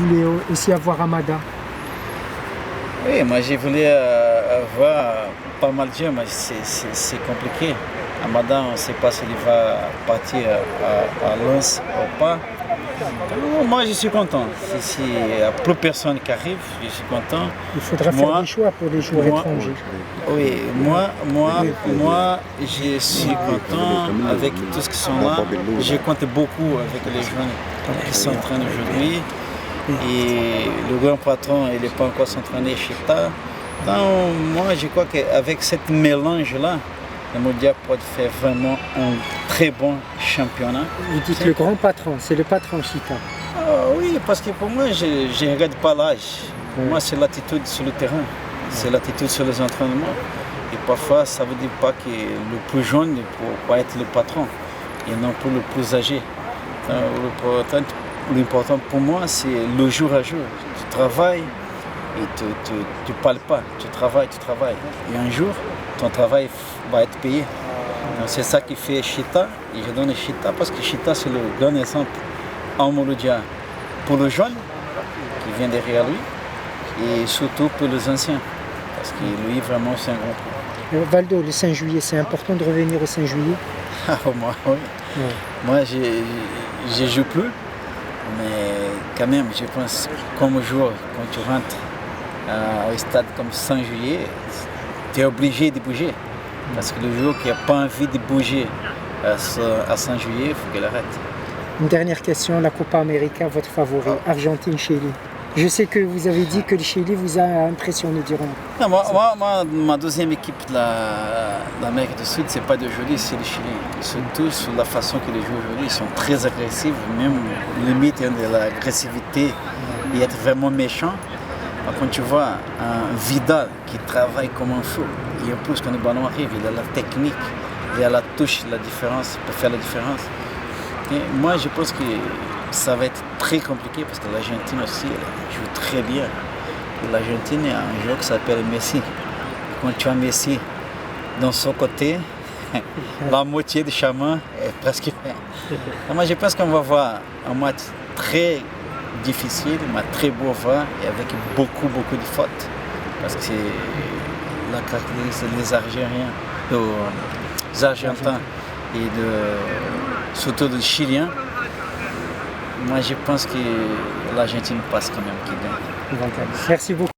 voulez aussi avoir Amada? Oui, moi j'ai voulu avoir pas mal de jeux, mais c'est compliqué. Amada, on ne sait pas s'il va partir à Lens ou pas. Moi je suis content. S'il n'y a plus personne qui arrive, je suis content. Il faudra faire des choix pour les joueurs étrangers. Oui, moi je suis content avec tous ceux qui sont là. Je compte beaucoup avec les jeunes qui sont en train aujourd'hui. Et le grand patron, il n'est pas encore s'entraîner chez Chita. Donc, moi, je crois qu'avec ce mélange-là, le Mondial peut faire vraiment un très bon championnat. Vous dites le grand patron, c'est le patron Chita. Oui, parce que pour moi, je ne regarde pas l'âge. Pour moi, c'est l'attitude sur le terrain, c'est l'attitude sur les entraînements. Et parfois, ça ne veut dire pas que le plus jeune peut être le patron, et non pour le plus âgé. L'important pour moi, c'est le jour à jour. Tu travailles et tu ne parles pas. Tu travailles. Et un jour, ton travail va être payé. C'est ça qui fait Chita. Et je donne Chita parce que Chita, c'est le grand exemple en Mouloudia pour le jeune qui vient derrière lui et surtout pour les anciens. Parce que lui, vraiment, c'est un grand coup. Valdo, le 5 juillet, c'est important de revenir au 5 juillet? Moi, oui. Ouais. Moi, je ne joue plus. Mais quand même, je pense, comme joueur, quand tu rentres au stade comme 5 juillet, tu es obligé de bouger. Parce que le joueur qui n'a pas envie de bouger à 5 juillet, il faut qu'il arrête. Une dernière question, la Copa América, votre favori, Argentine-Chili. Je sais que vous avez dit que le Chili vous a impressionné durant. Non, moi, ma deuxième équipe de l'Amérique du Sud, c'est pas d'aujourd'hui, c'est le Chili. Surtout sur la façon que les joueurs aujourd'hui sont très agressifs, même limite de l'agressivité et être vraiment méchant. Quand tu vois un Vidal qui travaille comme un fou, et en plus quand le ballon arrive, il a la technique, il a la touche, la différence, il peut faire la différence. Et moi, je pense que ça va être très compliqué parce que l'Argentine aussi elle joue très bien. L'Argentine a un joueur qui s'appelle Messi. Quand tu as Messi dans son côté, la moitié du chemin est presque fait. Moi, je pense qu'on va voir un match très difficile, mais très beau voir et avec beaucoup de fautes. Parce que la caractéristique des Argentins et surtout des Chiliens. Moi, je pense que l'Argentine passe quand même. Merci beaucoup.